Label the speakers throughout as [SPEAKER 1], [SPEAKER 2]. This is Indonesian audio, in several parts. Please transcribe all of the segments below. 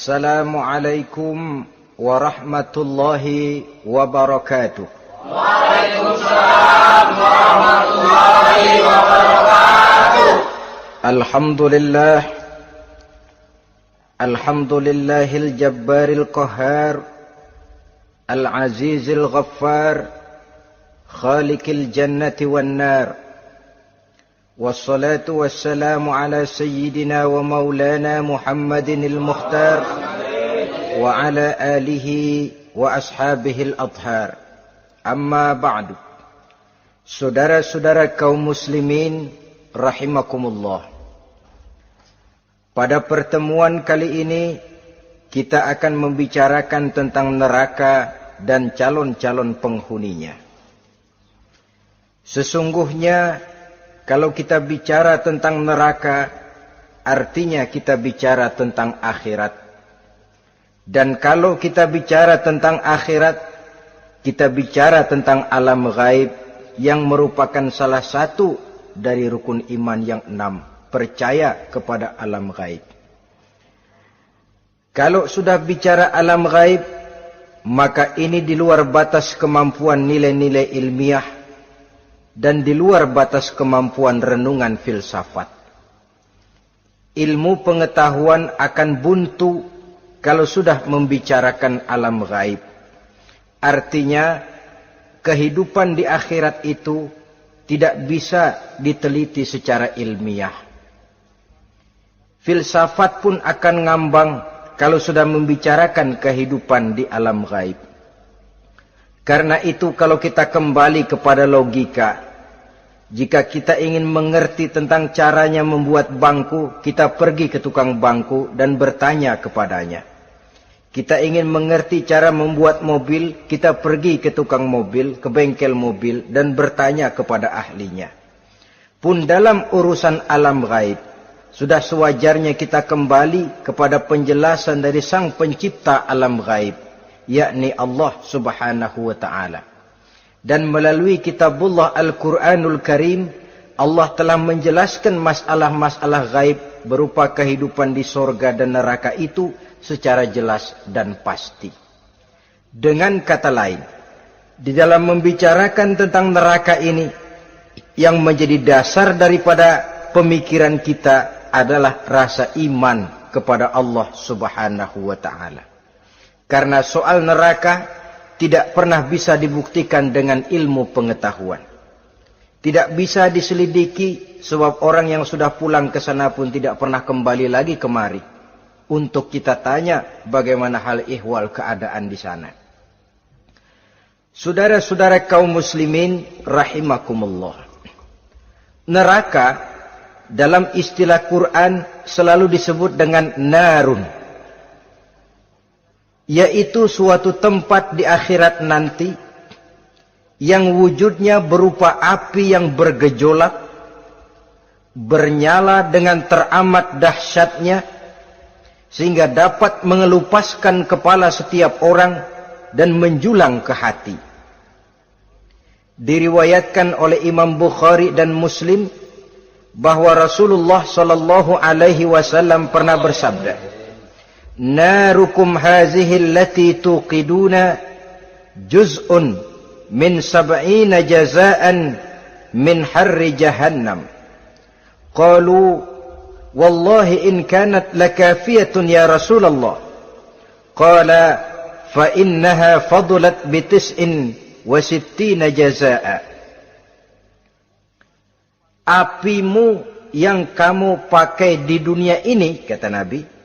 [SPEAKER 1] Assalamualaikum warahmatullahi wabarakatuh.
[SPEAKER 2] Waalaikumsalam warahmatullahi wabarakatuh.
[SPEAKER 1] Alhamdulillahil jabbaril qahhar, al-azizil ghaffar, khaliqil jannati wan nar. Wassalatu wassalamu ala sayyidina wa maulana Muhammadinil Mukhtar wa ala alihi wa ashabihil adhar. Amma ba'du. Saudara-saudara kaum muslimin rahimakumullah. Pada pertemuan kali ini kita akan membicarakan tentang neraka dan calon-calon penghuninya. Sesungguhnya kalau kita bicara tentang neraka, artinya kita bicara tentang akhirat. Dan kalau kita bicara tentang akhirat, kita bicara tentang alam gaib yang merupakan salah satu dari rukun iman yang 6, percaya kepada alam gaib. Kalau sudah bicara alam gaib, maka ini di luar batas kemampuan nilai-nilai ilmiah dan di luar batas kemampuan renungan filsafat. Ilmu pengetahuan akan buntu kalau sudah membicarakan alam gaib. Artinya, kehidupan di akhirat itu tidak bisa diteliti secara ilmiah. Filsafat pun akan ngambang kalau sudah membicarakan kehidupan di alam gaib. Karena itu kalau kita kembali kepada logika, jika kita ingin mengerti tentang caranya membuat bangku, kita pergi ke tukang bangku dan bertanya kepadanya. Kita ingin mengerti cara membuat mobil, kita pergi ke tukang mobil, ke bengkel mobil, dan bertanya kepada ahlinya. Pun dalam urusan alam gaib, sudah sewajarnya kita kembali kepada penjelasan dari sang pencipta alam gaib, yakni Allah subhanahu wa ta'ala. Dan melalui kitabullah Al-Quranul Karim, Allah telah menjelaskan masalah-masalah gaib berupa kehidupan di sorga dan neraka itu secara jelas dan pasti. Dengan kata lain, di dalam membicarakan tentang neraka ini, yang menjadi dasar daripada pemikiran kita adalah rasa iman kepada Allah subhanahu wa ta'ala. Karena soal neraka tidak pernah bisa dibuktikan dengan ilmu pengetahuan. Tidak bisa diselidiki sebab orang yang sudah pulang ke sana pun tidak pernah kembali lagi kemari untuk kita tanya bagaimana hal ihwal keadaan di sana. Saudara-saudara kaum muslimin rahimakumullah. Neraka dalam istilah Quran selalu disebut dengan narun, yaitu suatu tempat di akhirat nanti yang wujudnya berupa api yang bergejolak, bernyala dengan teramat dahsyatnya, sehingga dapat mengelupaskan kepala setiap orang dan menjulang ke hati. Diriwayatkan oleh Imam Bukhari dan Muslim bahwa Rasulullah sallallahu alaihi wasallam pernah bersabda, Narukum hazihi allati tuqiduna juz'un min sab'ina jazaan min harri jahannam. Qalu wallahi in kanat lakafiyatun ya Rasulullah. Qala fa innaha fadulat bi 69 jazaa. Apimu yang kamu pakai di dunia ini, kata Nabi,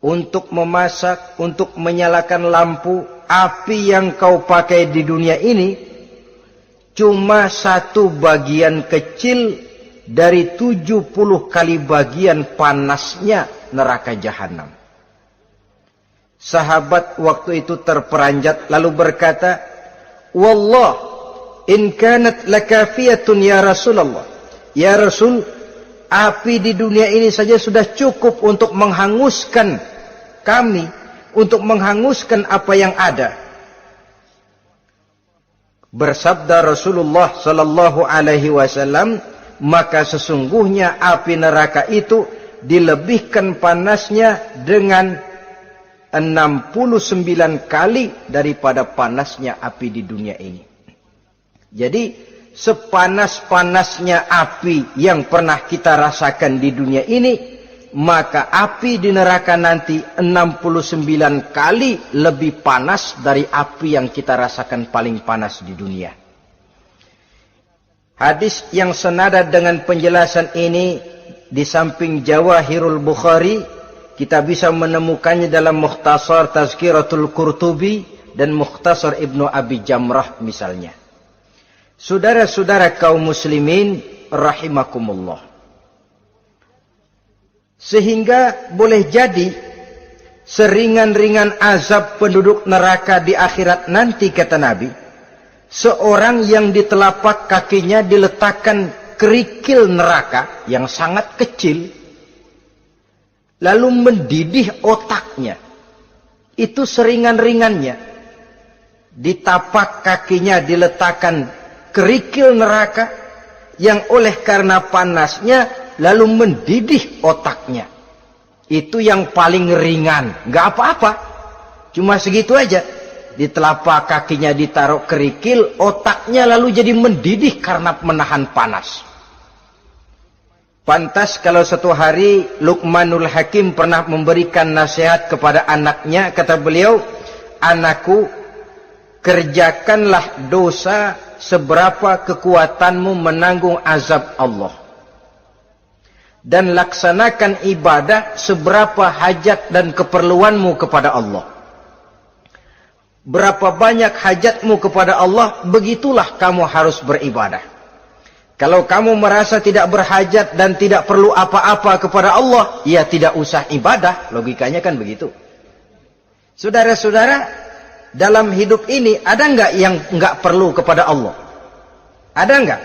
[SPEAKER 1] untuk memasak, untuk menyalakan lampu, api yang kau pakai di dunia ini cuma satu bagian kecil dari 70 kali bagian panasnya neraka jahanam. Sahabat waktu itu terperanjat lalu berkata, Wallah, in kanat lakafiyatun ya Rasulullah. Ya Rasul, api di dunia ini saja sudah cukup untuk menghanguskan kami, untuk menghanguskan apa yang ada. Bersabda Rasulullah sallallahu alaihi wasallam, maka sesungguhnya api neraka itu dilebihkan panasnya dengan 69 kali daripada panasnya api di dunia ini. Jadi sepanas-panasnya api yang pernah kita rasakan di dunia ini, maka api di neraka nanti 69 kali lebih panas dari api yang kita rasakan paling panas di dunia. Hadis yang senada dengan penjelasan ini di samping Jawahirul Bukhari, kita bisa menemukannya dalam Mukhtasar Tazkiratul Qurtubi dan Mukhtasar Ibnu Abi Jamrah misalnya. Saudara-saudara kaum muslimin rahimakumullah. Sehingga boleh jadi seringan-ringan azab penduduk neraka di akhirat nanti, kata Nabi, seorang yang di telapak kakinya diletakkan kerikil neraka yang sangat kecil, lalu mendidih otaknya. Itu seringan-ringannya. Di tapak kakinya diletakkan kerikil neraka yang oleh karena panasnya lalu mendidih otaknya. Itu yang paling ringan. Gak apa-apa. Cuma segitu aja. Di telapak kakinya ditaruh kerikil, otaknya lalu jadi mendidih karena menahan panas. Pantas kalau satu hari Luqmanul Hakim pernah memberikan nasihat kepada anaknya, kata beliau, "Anakku, kerjakanlah dosa seberapa kekuatanmu menanggung azab Allah. Dan laksanakan ibadah seberapa hajat dan keperluanmu kepada Allah. Berapa banyak hajatmu kepada Allah, begitulah kamu harus beribadah. Kalau kamu merasa tidak berhajat dan tidak perlu apa-apa kepada Allah, ya tidak usah ibadah." Logikanya kan begitu. Saudara-saudara, dalam hidup ini ada enggak yang enggak perlu kepada Allah? Ada enggak?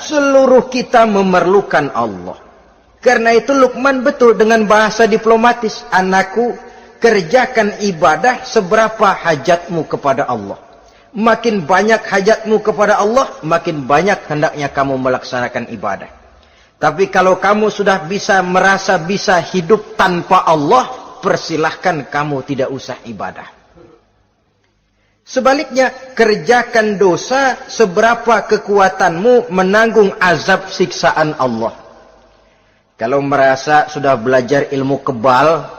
[SPEAKER 1] Seluruh kita memerlukan Allah. Karena itu Luqman betul dengan bahasa diplomatis, "Anakku, kerjakan ibadah seberapa hajatmu kepada Allah. Makin banyak hajatmu kepada Allah, makin banyak hendaknya kamu melaksanakan ibadah. Tapi kalau kamu sudah merasa bisa hidup tanpa Allah, persilahkan kamu tidak usah ibadah." Sebaliknya, kerjakan dosa seberapa kekuatanmu menanggung azab siksaan Allah. Kalau merasa sudah belajar ilmu kebal,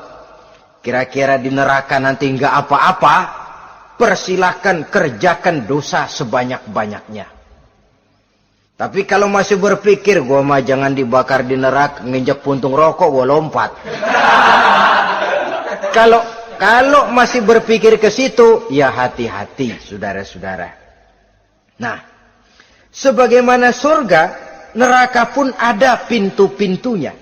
[SPEAKER 1] kira-kira di neraka nanti enggak apa-apa, persilahkan kerjakan dosa sebanyak-banyaknya. Tapi kalau masih berpikir, gua mah jangan dibakar di neraka, nginjek puntung rokok, gua lompat. Kalau masih berpikir ke situ, ya hati-hati, saudara-saudara. Nah, sebagaimana surga, neraka pun ada pintu-pintunya.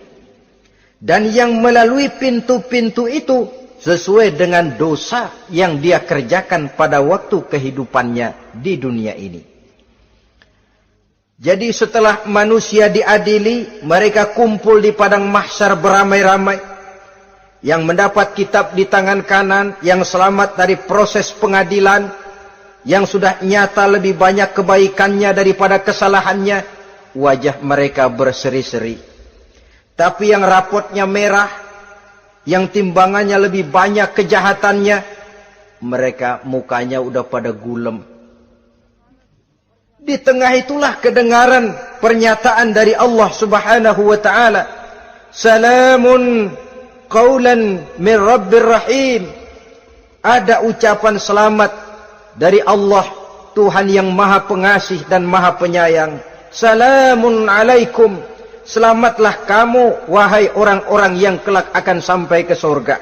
[SPEAKER 1] Dan yang melalui pintu-pintu itu sesuai dengan dosa yang dia kerjakan pada waktu kehidupannya di dunia ini. Jadi setelah manusia diadili, mereka kumpul di padang mahsyar beramai-ramai. Yang mendapat kitab di tangan kanan, yang selamat dari proses pengadilan, yang sudah nyata lebih banyak kebaikannya daripada kesalahannya, wajah mereka berseri-seri. Tapi yang rapotnya merah, yang timbangannya lebih banyak kejahatannya, mereka mukanya udah pada gulem. Di tengah itulah kedengaran pernyataan dari Allah Subhanahu wa ta'ala, "Salamun qaulan min Rabbir Rahim." Ada ucapan selamat dari Allah, Tuhan yang Maha Pengasih dan Maha Penyayang. "Salamun alaikum." Selamatlah kamu, wahai orang-orang yang kelak akan sampai ke surga.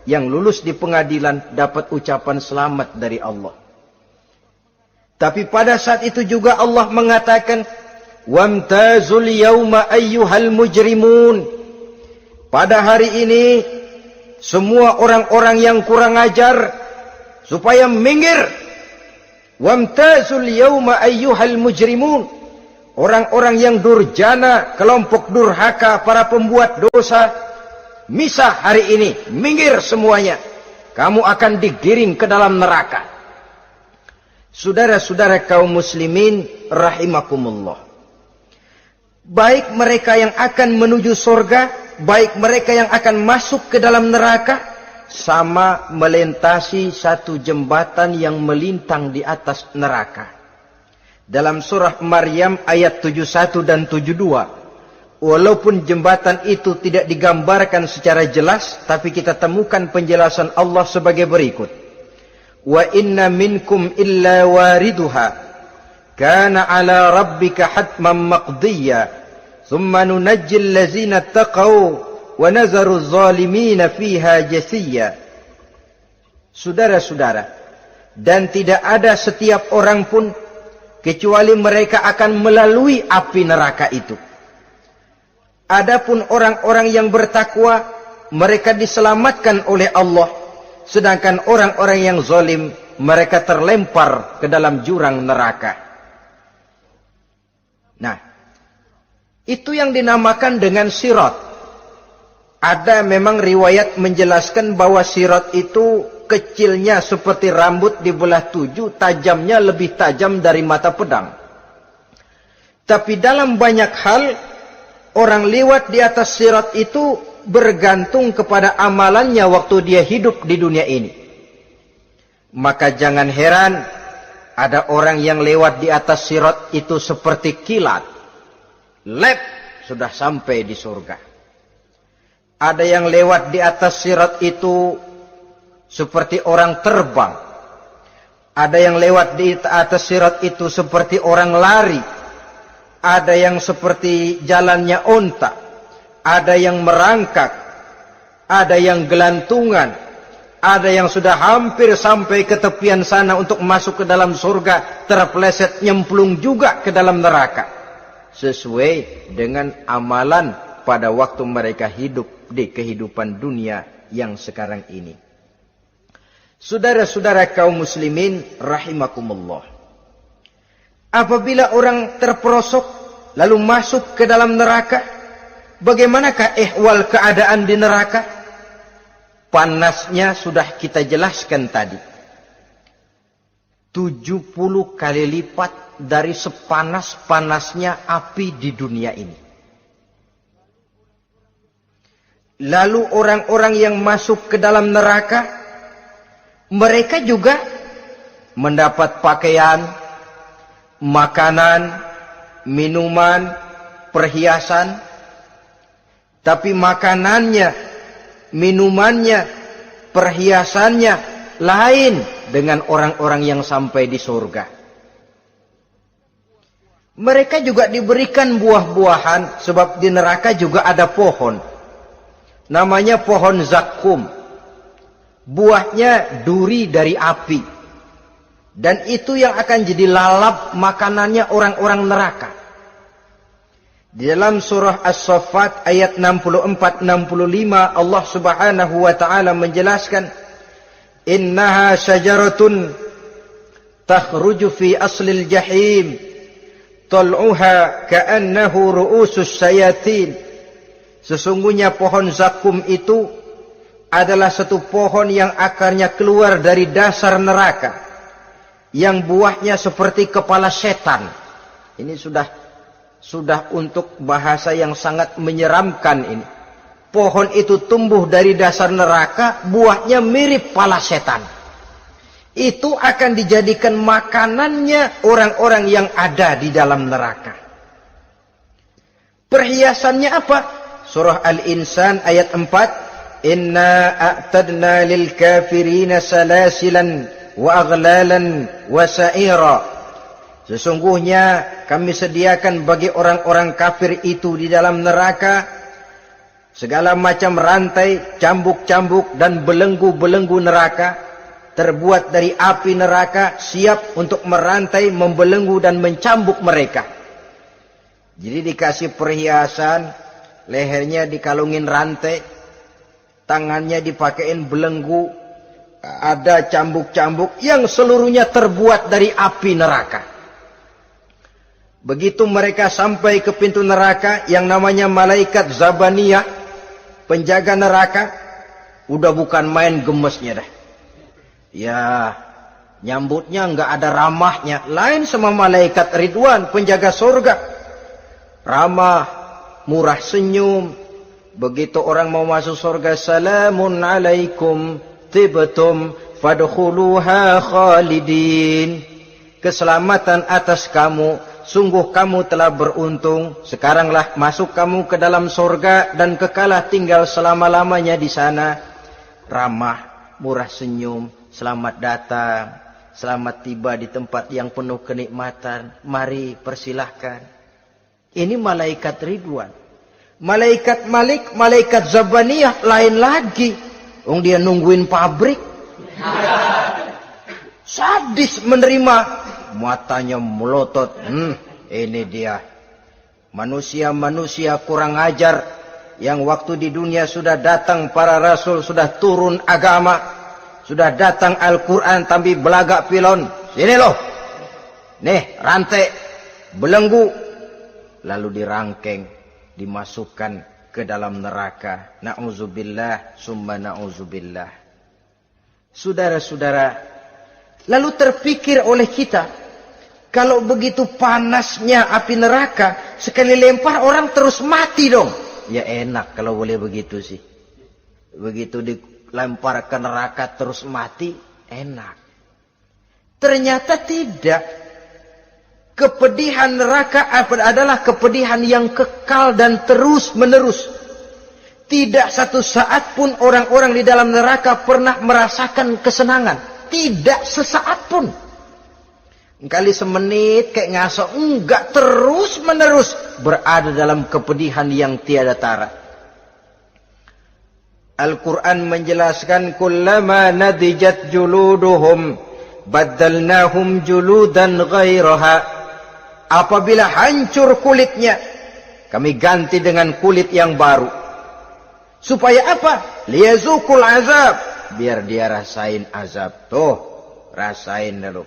[SPEAKER 1] Yang lulus di pengadilan dapat ucapan selamat dari Allah. Tapi pada saat itu juga Allah mengatakan, "Wamtazul yauma ayyuhal mujrimun." Pada hari ini, semua orang-orang yang kurang ajar, supaya minggir. Wamtazul yauma ayyuhal mujrimun. Orang-orang yang durjana, kelompok durhaka, para pembuat dosa, misah hari ini, minggir semuanya. Kamu akan digiring ke dalam neraka. Saudara-saudara kaum muslimin rahimakumullah. Baik mereka yang akan menuju surga, baik mereka yang akan masuk ke dalam neraka, sama melintasi satu jembatan yang melintang di atas neraka. Dalam surah Maryam ayat 71 dan 72, walaupun jembatan itu tidak digambarkan secara jelas, tapi kita temukan penjelasan Allah sebagai berikut. Wa inna minkum illa wariduha kana ala rabbika hatman maqdiyya thumma nunajjil ladzina taqaw wa nazaru zalimina fiha jasiyya. Saudara-saudara, dan tidak ada setiap orang pun kecuali mereka akan melalui api neraka itu. Adapun orang-orang yang bertakwa, mereka diselamatkan oleh Allah, sedangkan orang-orang yang zalim, mereka terlempar ke dalam jurang neraka. Nah, itu yang dinamakan dengan sirat. Ada memang riwayat menjelaskan bahwa sirat itu kecilnya seperti rambut dibelah 7, tajamnya lebih tajam dari mata pedang. Tapi dalam banyak hal, orang lewat di atas sirat itu bergantung kepada amalannya waktu dia hidup di dunia ini. Maka jangan heran ada orang yang lewat di atas sirat itu seperti kilat. Lep, sudah sampai di surga. Ada yang lewat di atas sirat itu seperti orang terbang. Ada yang lewat di atas sirat itu seperti orang lari. Ada yang seperti jalannya onta. Ada yang merangkak. Ada yang gelantungan. Ada yang sudah hampir sampai ke tepian sana untuk masuk ke dalam surga, terpeleset nyemplung juga ke dalam neraka. Sesuai dengan amalan pada waktu mereka hidup di kehidupan dunia yang sekarang ini. Saudara-saudara kaum muslimin rahimakumullah. Apabila orang terperosok lalu masuk ke dalam neraka, bagaimanakah ihwal keadaan di neraka? Panasnya sudah kita jelaskan tadi. 70 kali lipat dari sepanas-panasnya api di dunia ini. Lalu orang-orang yang masuk ke dalam neraka, mereka juga mendapat pakaian, makanan, minuman, perhiasan. Tapi makanannya, minumannya, perhiasannya lain dengan orang-orang yang sampai di surga. Mereka juga diberikan buah-buahan, sebab di neraka juga ada pohon. Namanya pohon zakum. Buahnya duri dari api. Dan itu yang akan jadi lalap makanannya orang-orang neraka. Di dalam surah As-Saffat ayat 64-65 Allah subhanahu wa ta'ala menjelaskan, Innaha syajaratun takhruju fi aslil jahim tal'uha ka'annahu ru'usus syayatin. Sesungguhnya pohon zakum itu adalah satu pohon yang akarnya keluar dari dasar neraka, yang buahnya seperti kepala setan. Ini sudah untuk bahasa yang sangat menyeramkan ini. Pohon itu tumbuh dari dasar neraka, buahnya mirip kepala setan. Itu akan dijadikan makanannya orang-orang yang ada di dalam neraka. Perhiasannya apa? Surah Al-Insan ayat 4. Inna a'tadna lil kafirina salasilan wa aghlalan wa sa'ira. Sesungguhnya kami sediakan bagi orang-orang kafir itu di dalam neraka segala macam rantai, cambuk-cambuk dan belenggu-belenggu neraka, terbuat dari api neraka, siap untuk merantai, membelenggu dan mencambuk mereka. Jadi dikasih perhiasan, lehernya dikalungin rantai, tangannya dipakein belenggu, ada cambuk-cambuk yang seluruhnya terbuat dari api neraka. Begitu mereka sampai ke pintu neraka yang namanya malaikat Zabaniyah, penjaga neraka, udah bukan main gemesnya dah. Ya, nyambutnya nggak ada ramahnya, lain sama malaikat Ridwan, penjaga surga. Ramah, murah senyum. Begitu orang mau masuk surga, salamun alaikum tibtum fadkhuluha khalidin. Keselamatan atas kamu, sungguh kamu telah beruntung. Sekaranglah masuk kamu ke dalam surga dan kekalah tinggal selama-lamanya di sana. Ramah, murah senyum, selamat datang, selamat tiba di tempat yang penuh kenikmatan. Mari persilahkan. Ini malaikat Ridwan. Malaikat Malik, malaikat Zabaniyah lain lagi. Dia nungguin pabrik. Sadis menerima, matanya melotot. Ini dia manusia-manusia kurang ajar yang waktu di dunia sudah datang para rasul, sudah turun agama, sudah datang Al-Quran, tapi belagak pilon. Sini loh, nih rantai, belenggu, lalu dirangkeng, dimasukkan ke dalam neraka. Na'udzubillah, summa na'udzubillah. Saudara-saudara, lalu terpikir oleh kita, kalau begitu panasnya api neraka, sekali lempar orang terus mati dong. Ya enak kalau boleh begitu sih. Begitu dilempar ke neraka terus mati, enak. Ternyata tidak. Kepedihan neraka adalah kepedihan yang kekal dan terus menerus. Tidak satu saat pun orang-orang di dalam neraka pernah merasakan kesenangan. Tidak sesaat pun. Kali semenit kayak ngasok. Enggak, terus menerus berada dalam kepedihan yang tiada tara. Al-Quran menjelaskan, kullama nadijat juluduhum baddalnahum juludan ghairaha. Apabila hancur kulitnya, kami ganti dengan kulit yang baru. Supaya apa? Liyazukul azab. Biar dia rasain azab. Tuh, rasain dulu.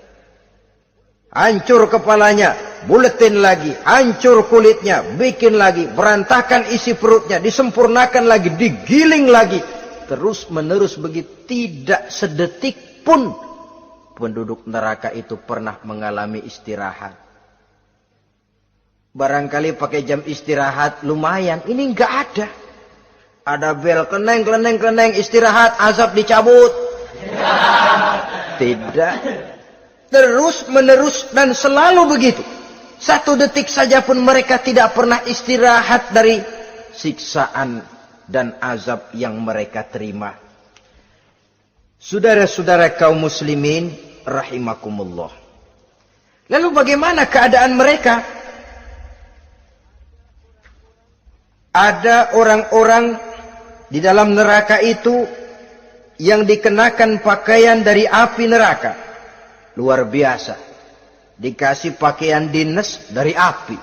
[SPEAKER 1] Hancur kepalanya, buletin lagi. Hancur kulitnya, bikin lagi. Berantakan isi perutnya, disempurnakan lagi, digiling lagi. Terus menerus begitu. Tidak sedetik pun penduduk neraka itu pernah mengalami istirahat. Barangkali pakai jam istirahat lumayan. Ini enggak ada. Ada bel, keneng, istirahat, azab dicabut. Tidak. Terus menerus dan selalu begitu. Satu detik saja pun mereka tidak pernah istirahat dari siksaan dan azab yang mereka terima. Saudara-saudara kaum muslimin rahimakumullah. Lalu bagaimana keadaan mereka? Ada orang-orang di dalam neraka itu yang dikenakan pakaian dari api neraka. Luar biasa. Dikasih pakaian dinas dari api.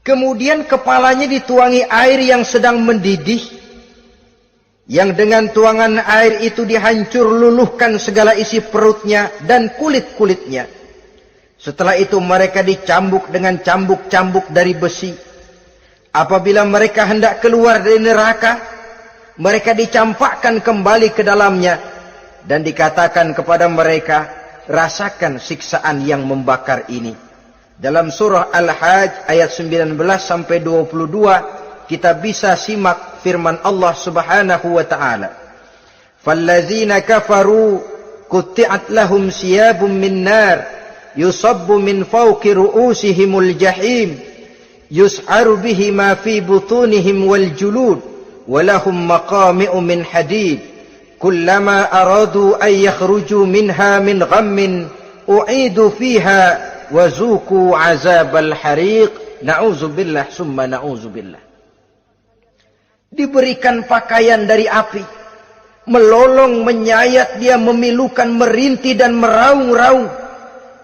[SPEAKER 1] Kemudian kepalanya dituangi air yang sedang mendidih. Yang dengan tuangan air itu dihancur luluhkan segala isi perutnya dan kulit-kulitnya. Setelah itu mereka dicambuk dengan cambuk-cambuk dari besi. Apabila mereka hendak keluar dari neraka, mereka dicampakkan kembali ke dalamnya. Dan dikatakan kepada mereka, rasakan siksaan yang membakar ini. Dalam surah Al-Hajj ayat 19 sampai 22, kita bisa simak firman Allah Subhanahu wa taala. Fallazina kafaru qutti'at lahum siyabun min nar yusabbu min fawqi ru'usihimul jahim yus'aru bihi ma fi butunihim wal julud wa lahum maqami'u min hadid kullama aradu an yakhruju minha min ghammin u'idu fiha wa zuqu 'azabal hariq. Na'udzubillah summa na'udzubillah. Diberikan pakaian dari api, melolong, menyayat dia, memilukan, merintih dan meraung-raung.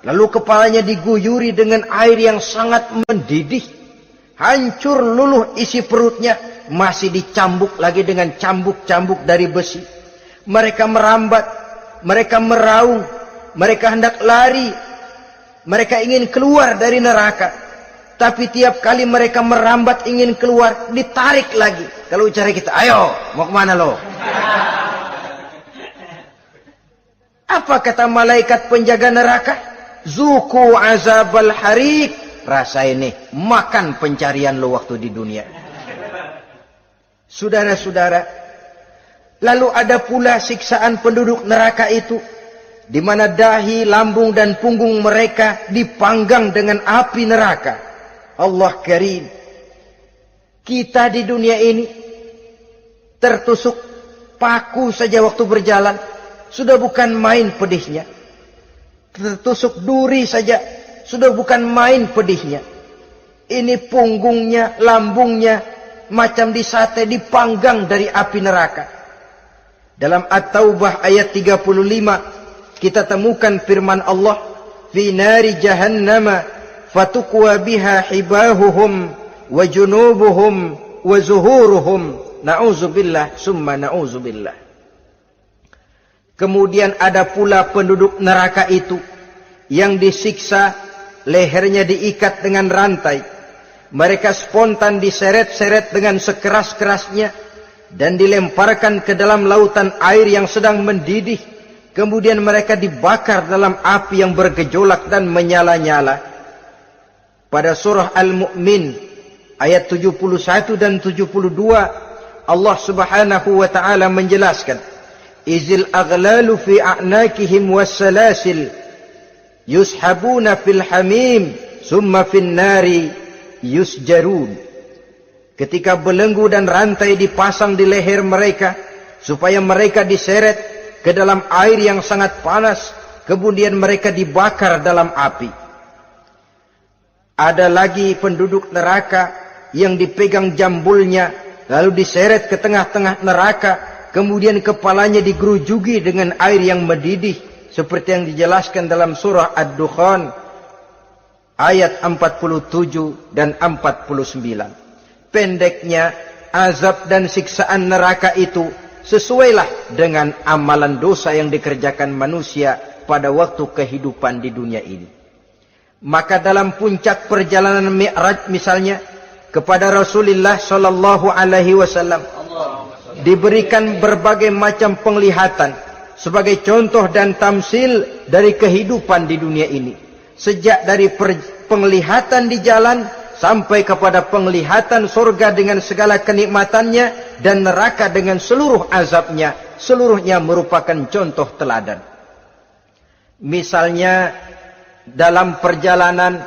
[SPEAKER 1] Lalu kepalanya diguyuri dengan air yang sangat mendidih. Hancur luluh isi perutnya, masih dicambuk lagi dengan cambuk-cambuk dari besi. Mereka merambat, mereka meraung, mereka hendak lari, mereka ingin keluar dari neraka. Tapi tiap kali mereka merambat ingin keluar, ditarik lagi. Kalau cara kita, ayo, mau kemana lo? Apa kata malaikat penjaga neraka? Zuku azabal harik. Rasa ini, makan pencarian lo waktu di dunia. Saudara-saudara, Lalu ada pula siksaan penduduk neraka itu, di mana dahi, lambung dan punggung mereka dipanggang dengan api neraka. Allah Karim. Kita di dunia ini tertusuk paku saja waktu berjalan, sudah bukan main pedihnya. Tertusuk duri saja, sudah bukan main pedihnya. Ini punggungnya, lambungnya, macam disate, dipanggang dari api neraka. Dalam At-Taubah ayat 35, kita temukan firman Allah, fi nari jahannama fatukwa biha hibahuhum wa junubuhum wa zuhuruhum. Na'udzubillah summa na'udzubillah. Kemudian ada pula penduduk neraka itu yang disiksa, lehernya diikat dengan rantai. Mereka spontan diseret-seret dengan sekeras-kerasnya dan dilemparkan ke dalam lautan air yang sedang mendidih. Kemudian mereka dibakar dalam api yang bergejolak dan menyala-nyala. Pada surah Al-Mu'min ayat 71 dan 72, Allah Subhanahu wa taala menjelaskan, izil aghlalu fi a'nakihim wassalasil yushabuna fil hamim summa fin nari yusjarun. Ketika belenggu dan rantai dipasang di leher mereka supaya mereka diseret ke dalam air yang sangat panas, kemudian mereka dibakar dalam api. Ada lagi penduduk neraka yang dipegang jambulnya lalu diseret ke tengah-tengah neraka, kemudian kepalanya digerujuki dengan air yang mendidih seperti yang dijelaskan dalam surah Ad-Dukhan ayat 47 dan 49. Pendeknya, azab dan siksaan neraka itu sesuailah dengan amalan dosa yang dikerjakan manusia pada waktu kehidupan di dunia ini. Maka dalam puncak perjalanan Mi'raj misalnya, kepada Rasulullah sallallahu alaihi wasallam diberikan berbagai macam penglihatan sebagai contoh dan tamsil dari kehidupan di dunia ini. Sejak dari penglihatan di jalan sampai kepada penglihatan surga dengan segala kenikmatannya dan neraka dengan seluruh azabnya, seluruhnya merupakan contoh teladan. Misalnya dalam perjalanan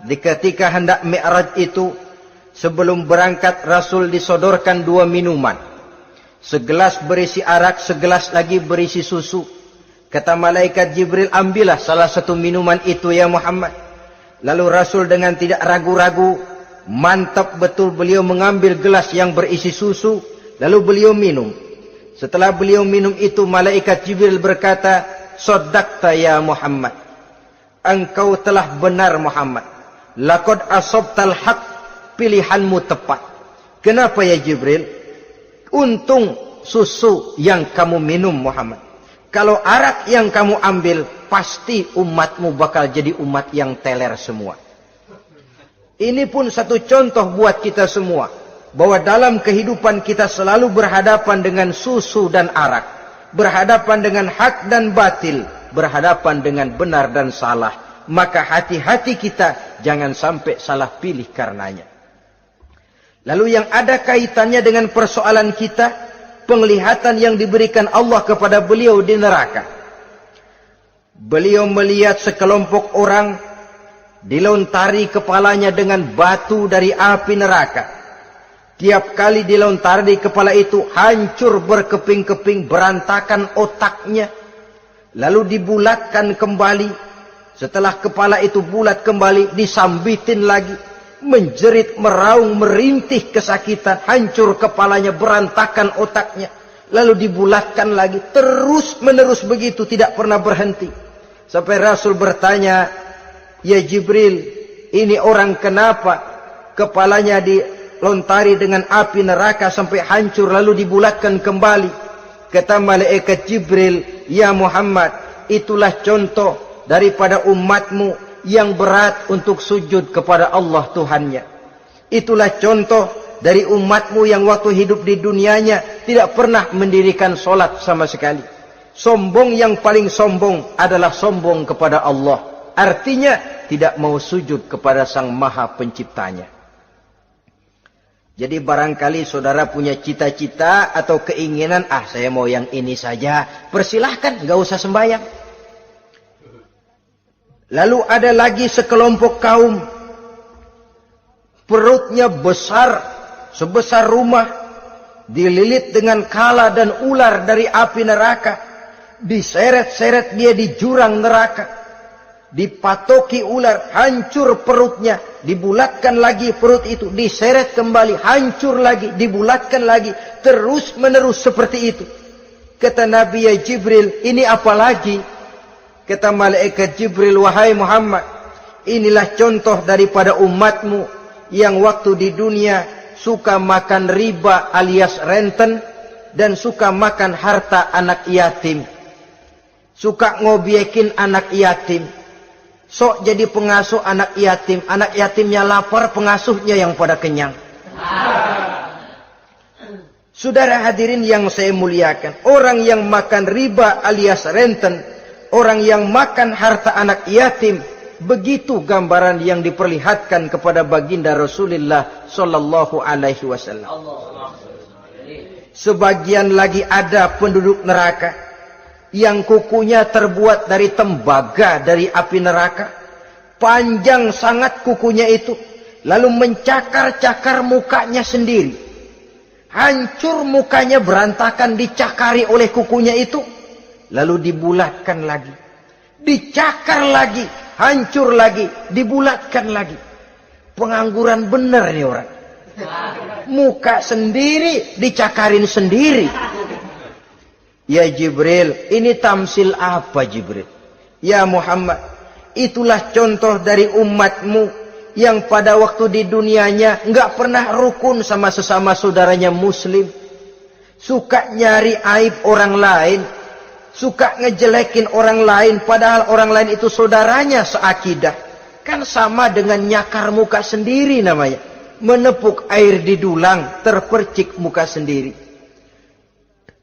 [SPEAKER 1] ketika hendak Mi'raj itu, sebelum berangkat Rasul disodorkan 2 minuman. Segelas berisi arak, segelas lagi berisi susu. Kata malaikat Jibril, ambillah salah satu minuman itu ya Muhammad. Lalu Rasul dengan tidak ragu-ragu, mantap betul beliau mengambil gelas yang berisi susu, lalu beliau minum. Setelah beliau minum itu, malaikat Jibril berkata, "Shaddaqta ya Muhammad." Engkau telah benar Muhammad. Laqad asabtal haqq, pilihanmu tepat. Kenapa ya Jibril? Untung susu yang kamu minum Muhammad. Kalau arak yang kamu ambil, pasti umatmu bakal jadi umat yang teler semua. Ini pun satu contoh buat kita semua, bahwa dalam kehidupan kita selalu berhadapan dengan susu dan arak, berhadapan dengan hak dan batil, berhadapan dengan benar dan salah. Maka hati-hati kita jangan sampai salah pilih karenanya. Lalu yang ada kaitannya dengan persoalan kita, penglihatan yang diberikan Allah kepada beliau di neraka. Beliau melihat sekelompok orang dilontari kepalanya dengan batu dari api neraka. Tiap kali dilontari kepala itu hancur berkeping-keping, berantakan otaknya. Lalu dibulatkan kembali. Setelah kepala itu bulat kembali, disambitin lagi. Menjerit, meraung, merintih kesakitan, hancur kepalanya, berantakan otaknya. Lalu dibulatkan lagi, terus menerus begitu, tidak pernah berhenti. Sampai Rasul bertanya, ya Jibril, ini orang kenapa kepalanya dilontari dengan api neraka sampai hancur lalu dibulatkan kembali? Kata malaikat Jibril, ya Muhammad, itulah contoh daripada umatmu yang berat untuk sujud kepada Allah Tuhannya. Itulah contoh dari umatmu yang waktu hidup di dunianya tidak pernah mendirikan solat sama sekali. Sombong yang paling sombong adalah sombong kepada Allah. Artinya tidak mau sujud kepada Sang Maha Penciptanya. Jadi barangkali saudara punya cita-cita atau keinginan, saya mau yang ini saja. Persilahkan, nggak usah sembahyang. Lalu ada lagi sekelompok kaum, perutnya besar, sebesar rumah, dililit dengan kala dan ular dari api neraka, diseret-seret dia di jurang neraka, dipatoki ular, hancur perutnya, dibulatkan lagi perut itu, diseret kembali, hancur lagi, dibulatkan lagi, terus menerus seperti itu. Kata Nabi, ya Jibril, ini apa lagi? Kata malaikat Jibril, wahai Muhammad, inilah contoh daripada umatmu yang waktu di dunia suka makan riba alias renten dan suka makan harta anak yatim, suka ngobyekin anak yatim, sok jadi pengasuh anak yatimnya lapar, pengasuhnya yang pada kenyang. Saudara hadirin yang saya muliakan, orang yang makan riba alias renten, orang yang makan harta anak yatim, begitu gambaran yang diperlihatkan kepada baginda Rasulullah sallallahu alaihi wasallam. Sebagian lagi ada penduduk neraka yang kukunya terbuat dari tembaga dari api neraka, panjang sangat kukunya itu, lalu mencakar-cakar mukanya sendiri, hancur mukanya berantakan, dicakari oleh kukunya itu, lalu dibulatkan lagi, dicakar lagi, hancur lagi, dibulatkan lagi. Pengangguran bener nih orang, muka sendiri dicakarin sendiri. Ya Jibril, ini tamsil apa Jibril? Ya Muhammad, itulah contoh dari umatmu yang pada waktu di dunianya enggak pernah rukun sama sesama saudaranya muslim, suka nyari aib orang lain, suka ngejelekin orang lain, padahal orang lain itu saudaranya seakidah. Kan sama dengan nyakar muka sendiri namanya, menepuk air di dulang, terpercik muka sendiri.